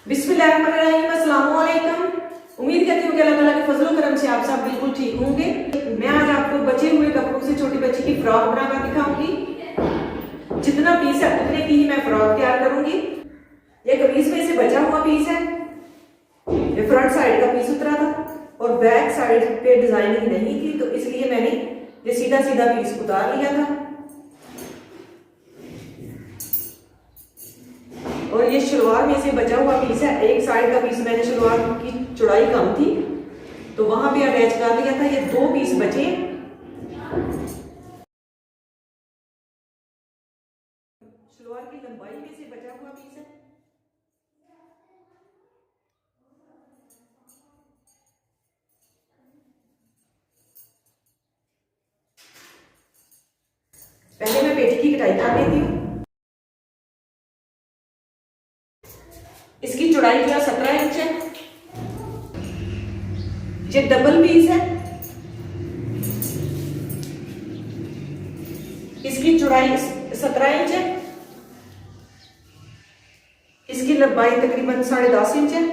बिस्मिल्लाहिर्रहमानिर्रहीम, अस्सलाम वालेकुम। उम्मीद करती हूँ कि अल्लाह ताला के फजल करम से आप सब बिल्कुल ठीक होंगे। मैं आज आपको बचे हुए कपड़ों से छोटी बच्ची की फ्रॉक बनाकर दिखाऊंगी। जितना पीस है उतने की ही मैं फ्रॉक तैयार करूंगी। ये कमीज में से बचा हुआ पीस है, ये फ्रंट साइड का पीस उतरा था और बैक साइड पे डिजाइनिंग नहीं थी, तो इसलिए मैंने ये सीधा सीधा पीस उतार लिया था। और ये शलवार में से बचा हुआ पीस है, एक साइड का पीस मैंने शलवार की चौड़ाई कम थी तो वहां पे अटैच कर दिया था। ये दो पीस बचे, शलवार की लंबाई में से बचा हुआ पीस है। पहले मैं पेटी की कटाई कर लेती हूँ। इसकी चौड़ाई जो है 17 इंच है। ये डबल पीस है, इसकी चौड़ाई 17 इंच है, इसकी लंबाई तकरीबन 10.5 इंच है।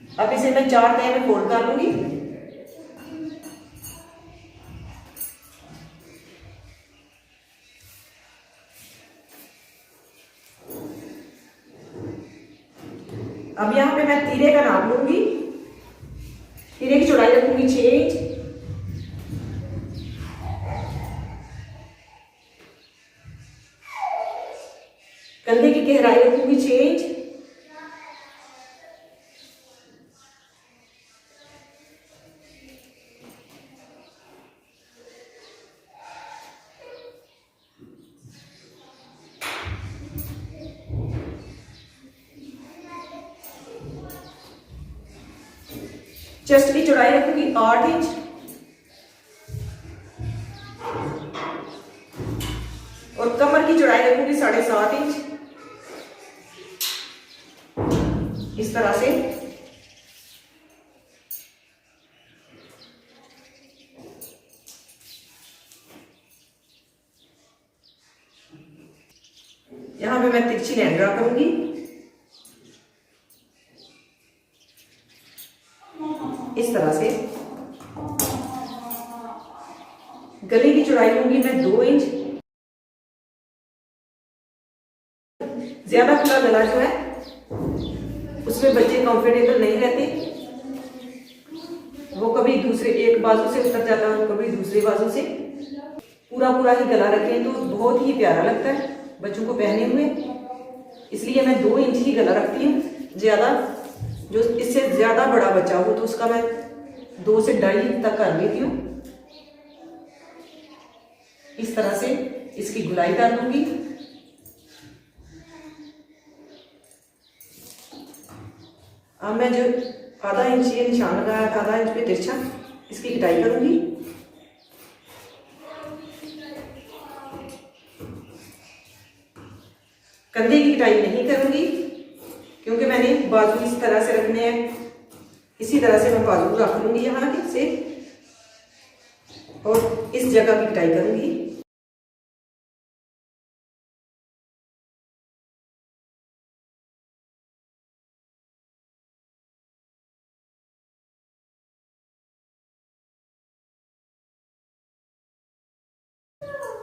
अब इसे मैं 4 तह में फोल्ड कर लूंगी। अब यहां पे मैं तीरे का नाप लूंगी। तीरे की चौड़ाई रखूंगी 6 इंच, कंधे की गहराई रखूंगी 6 इंच, चेस्ट की चौड़ाई रखूंगी 8 इंच, और कमर की चौड़ाई रखूंगी 7.5 इंच। इस तरह से यहां पे मैं तिरछी लाइन ड्रा करूंगी। इस तरह से गले की चौड़ाई लूंगी मैं 2 इंच। ज्यादा खुला गला जो है उसमें बच्चे कंफर्टेबल नहीं रहते, वो कभी दूसरे एक बाजू से उतर जाता है, कभी दूसरे बाजू से। पूरा पूरा ही गला रखें तो बहुत ही प्यारा लगता है बच्चों को पहने हुए, इसलिए मैं 2 इंच ही गला रखती हूँ। ज्यादा जो इससे ज्यादा बड़ा बच्चा हो तो उसका मैं 2 से 2.5 इंच तक कर लेती हूँ। इस तरह से इसकी गुलाई कर लूंगी। अब मैं जो आधा इंच ये निशान लगाया था, आधा इंच पे तिरछा, इसकी कटाई करूंगी। कंधे की कटाई नहीं करूंगी क्योंकि मैंने बाजू इस तरह से रखने हैं, इसी तरह से मैं बाजू रख लूंगी यहाँ से और इस जगह की कटाई करूंगी।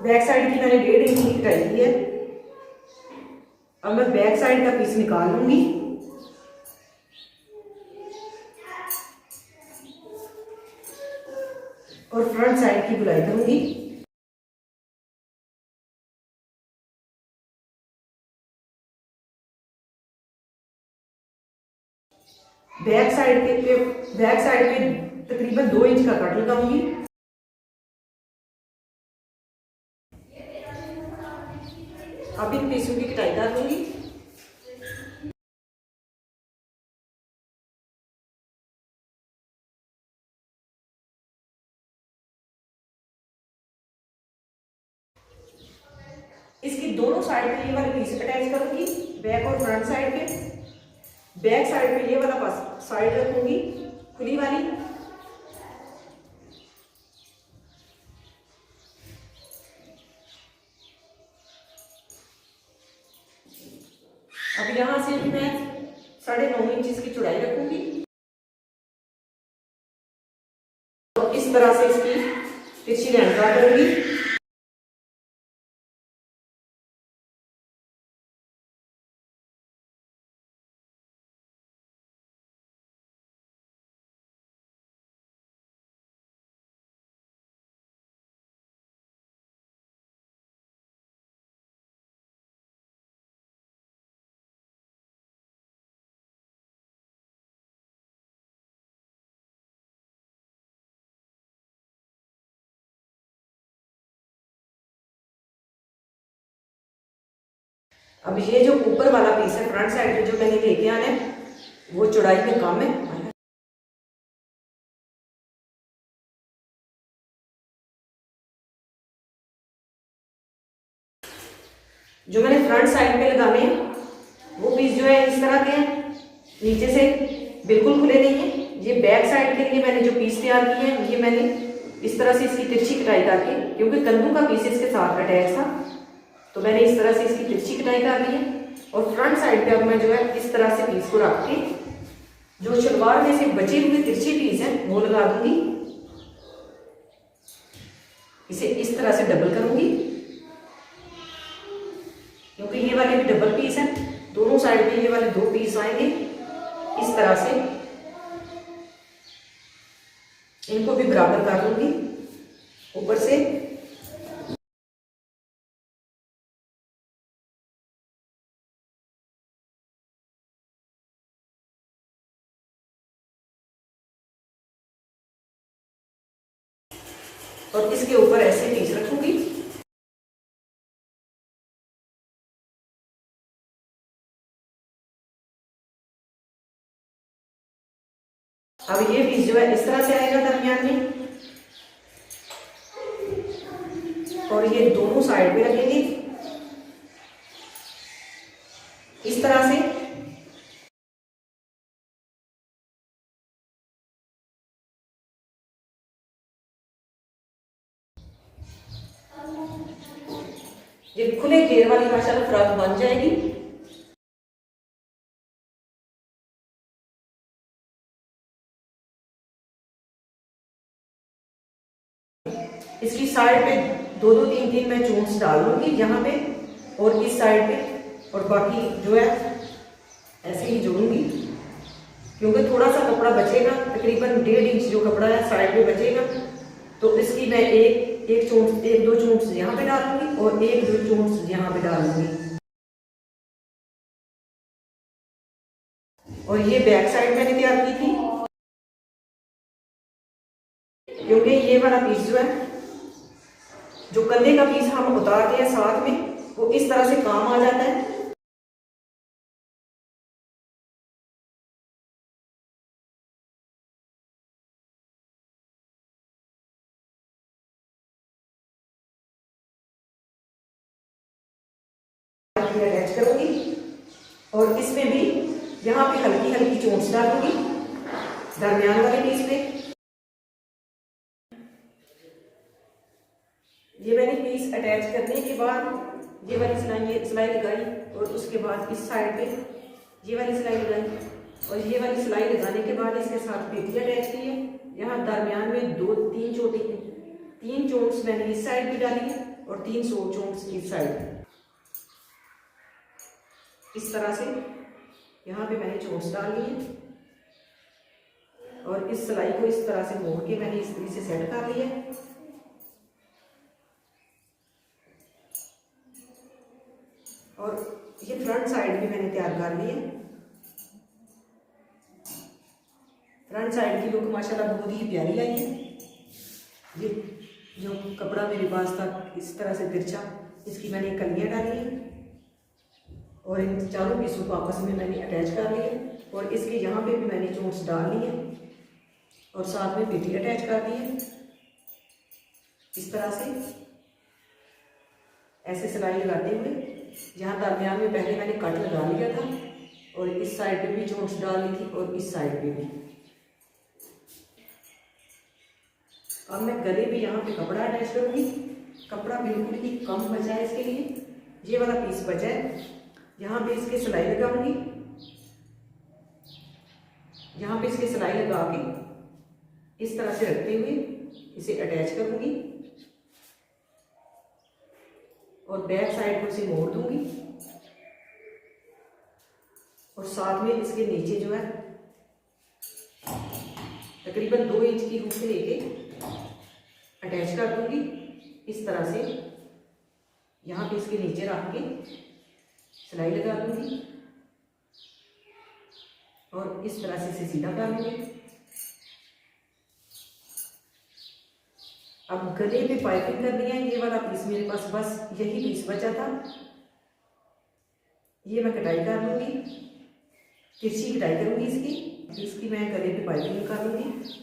बैक साइड की मैंने 1.5 इंच की कटाई की है। अब मैं बैक साइड का पीस निकाल लूंगी और फ्रंट साइड की गुलाई करूंगी। बैक साइड पे तकरीबन 2 इंच का कट लगाऊंगी। अब इन पीसों की कटाई कर लूंगी। इसकी दोनों साइड पे ये वाली पीस अटैच करूंगी, बैक और फ्रंट साइड पे। बैक साइड पे ये वाला पास साइड रखूंगी खुली वाली। अब यहां से भी मैं 9.5 इंच इसकी चौड़ाई रखूंगी। तो इस तरह से इसकी तिरछी लाइन ड्रा करूंगी। अब ये जो ऊपर वाला पीस है फ्रंट साइड पे जो मैंने लेके आना है वो चौड़ाई में कम है। जो मैंने फ्रंट साइड पे लगाने हैं वो पीस जो है इस तरह के हैं, नीचे से बिल्कुल खुले नहीं है। ये बैक साइड के लिए मैंने जो पीस तैयार किए हैं ये मैंने इस तरह से इसकी तिरछी कटाई करके, क्योंकि कद्दू का पीस इसके साथ अटैच था तो मैंने इस तरह से इसकी तिरछी कटाई कर ली है। और फ्रंट साइड पे अब मैं जो है इस तरह से पीस को रख के जो शलवार में से बचे हुए तिरछी पीस है वो लगा दूंगी। इसे इस तरह से डबल करूंगी क्योंकि ये वाले भी डबल पीस है, दोनों साइड पे ये वाले 2 पीस आएंगे। इस तरह से इनको भी बराबर कर दूंगी ऊपर से। और इसके ऊपर ऐसे पीस रखूंगी। अब ये पीस जो है इस तरह से आएगा दरमियान में और ये दोनों साइड पे लगेंगे इस तरह से। ये खुले घेर वाली माशाल्लाह फ्रॉक बन जाएगी। इसकी साइड पे 2-2 3-3 मैं चून्स डाल दूंगी यहाँ पे और इस साइड पे, और बाकी जो है ऐसे ही जोड़ूंगी क्योंकि थोड़ा सा कपड़ा बचेगा, तकरीबन 1.5 इंच जो कपड़ा है साइड पे बचेगा। तो इसकी मैं एक चून्स 1-2 चून्स यहाँ पे डालूंगी और 1-2 चून्स यहाँ पे डालूंगी। और ये बैक साइड मैंने तैयार की थी क्योंकि ये वाला पीस जो है, जो कंधे का पीस हम उतारते हैं साथ में, वो इस तरह से काम आ जाता है। अटैच करूंगी और इसमें भी यहाँ पे हल्की हल्की चोंच डालूंगी दरमियान वाले पीस पे। ये मैंने पीस अटैच करने के बाद ये वाली सिलाई लगाई और उसके बाद इस साइड पे ये वाली सिलाई लगाई और ये वाली सिलाई लगाने के बाद इसके साथ पेटी अटैच की है। यहाँ दरमियान में 3 चोंच मैंने इस साइड भी डाली है और 3 चोंच इस साइड। इस तरह से यहाँ पे मैंने चोंच डाल ली है और इस सिलाई को इस तरह से मोड़ के मैंने इस तरीके से सेट कर लिया है। और ये फ्रंट साइड भी मैंने तैयार कर ली है। फ्रंट साइड की लुक माशाल्लाह बहुत ही प्यारी आई है। ये जो कपड़ा मेरे पास था इस तरह से तिरछा, इसकी मैंने कलियां डाली है और इन चारों पीसों को आपस में मैंने अटैच कर लिया और इसके यहाँ पे भी मैंने चोंच डाल ली है और साथ में पेटी अटैच कर दी है। इस तरह से ऐसे सिलाई लगाते हुए जहाँ दरमियान में पहले मैंने कट लगा लिया था और इस साइड पे भी चोंच डाल ली थी और इस साइड पे भी। अब मैं गले भी यहाँ पे कपड़ा अटैच करूँगी। कपड़ा बिल्कुल ही कम बचा है इसके लिए, ये वाला पीस बचा है। यहाँ पे इसके सिलाई लगाऊंगी यहाँ पे इसके सिलाई लगा के इस तरह से रखते हुए इसे अटैच करूंगी और बैक साइड को इसे मोड़ दूंगी और साथ में इसके नीचे जो है तकरीबन 2 इंच की हुक लेके अटैच कर दूंगी। इस तरह से यहाँ पे इसके नीचे रख के सिलाई लगा दूंगी और इस तरह से इसे सीधा कर लूंगी। अब गले पे पाइपिंग करनी है। ये वाला पीस मेरे पास बस यही पीस बचा था, ये मैं कटाई कर लूंगी, तिरछी कटाई करूंगी इसकी मैं गले पे पाइपिंग कर लूंगी।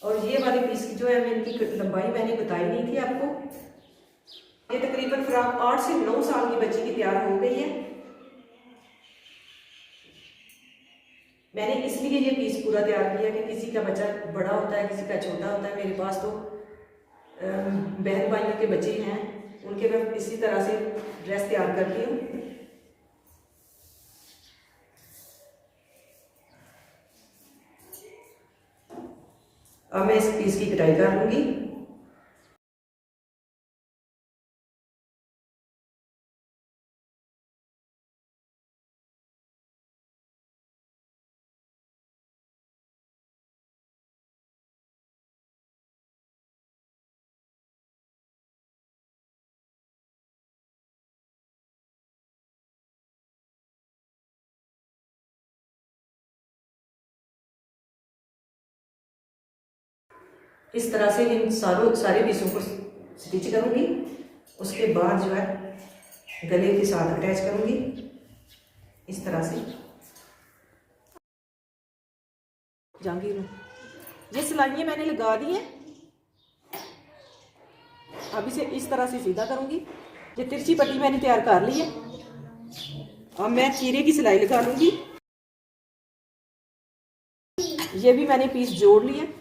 और ये वाले पीस की जो है मैं इनकी लंबाई मैंने बताई नहीं थी आपको। ये तकरीबन फ्रॉक 8 से 9 साल की बच्ची की तैयार हो गई है। मैंने इसलिए ये पीस पूरा तैयार किया कि किसी का बच्चा बड़ा होता है, किसी का छोटा होता है। मेरे पास तो बहन भाइयों के बच्चे हैं, उनके मैं इसी तरह से ड्रेस तैयार करती हूँ। अब मैं इस पीस की कटाई कर लूंगी। इस तरह से इन सारे पीसों को स्टिच करूंगी। उसके बाद जो है गले के साथ अटैच करूंगी इस तरह से। जहांगीर ये सिलाइयाँ मैंने लगा दी हैं। अब इसे इस तरह से सीधा करूंगी। ये तिरछी पट्टी मैंने तैयार कर ली है। अब मैं चीरे की सिलाई लगा लूंगी। ये भी मैंने पीस जोड़ लिए।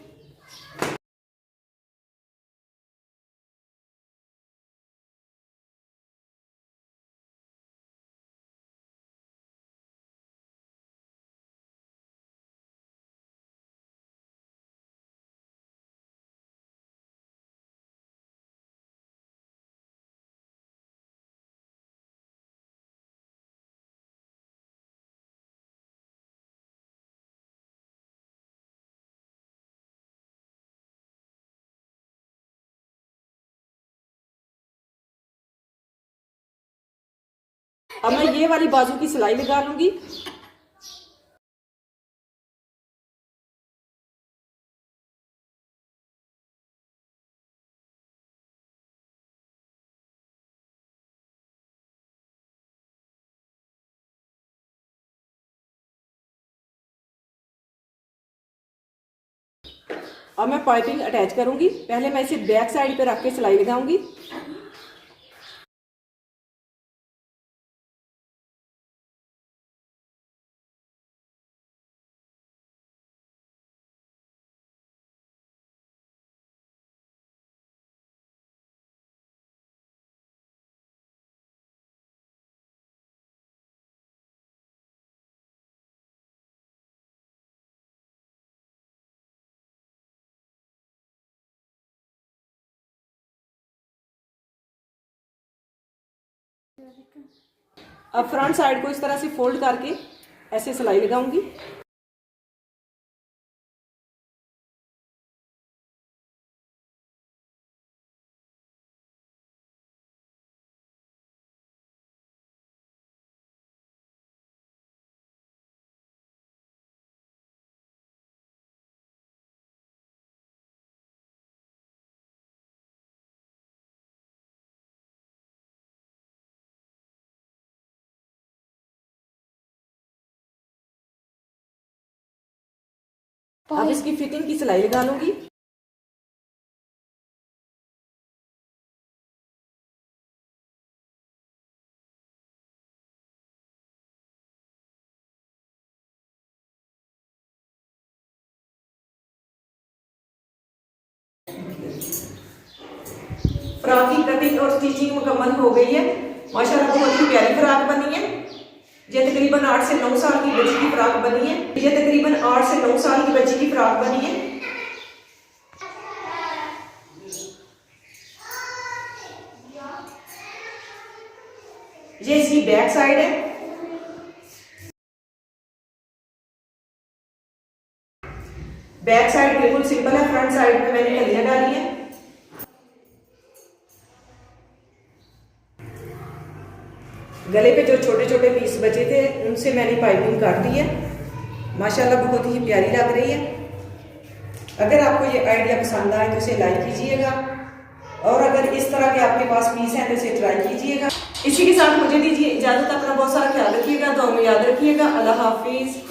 अब मैं ये वाली बाजू की सिलाई लगा लूंगी। अब मैं पाइपिंग अटैच करूंगी। पहले मैं इसे बैक साइड पे रख के सिलाई लगाऊंगी। अब फ्रंट साइड को इस तरह से फोल्ड करके ऐसे सिलाई लगाऊंगी। अब इसकी फिटिंग की सिलाई लगा लूंगी। फ्रॉक की कटिंग और स्टिचिंग मुकम्मल हो गई है। माशाल्लाह बहुत ही प्यारी फ्रॉक बनी है। ये तकरीबन 8 से 9 साल की बच्ची की फ्रॉक बनी है। ये तकरीबन 8 से 9 साल की बच्ची की फ्रॉक बनी है। ये इसकी बैक साइड है। बैक साइड बिल्कुल सिंपल है, फ्रंट साइड में मैंने कलियां डाली है। गले पे जो छोटे छोटे पीस बचे थे उनसे मैंने पाइपिंग काट दी है। माशाल्लाह बहुत ही प्यारी लग रही है। अगर आपको ये आइडिया पसंद आए तो इसे लाइक कीजिएगा, और अगर इस तरह के आपके पास पीस हैं तो इसे ट्राई कीजिएगा। इसी के साथ मुझे दीजिए इजाजत। अपना बहुत सारा ख्याल रखिएगा, दुआ में याद रखिएगा। अल्लाह हाफिज।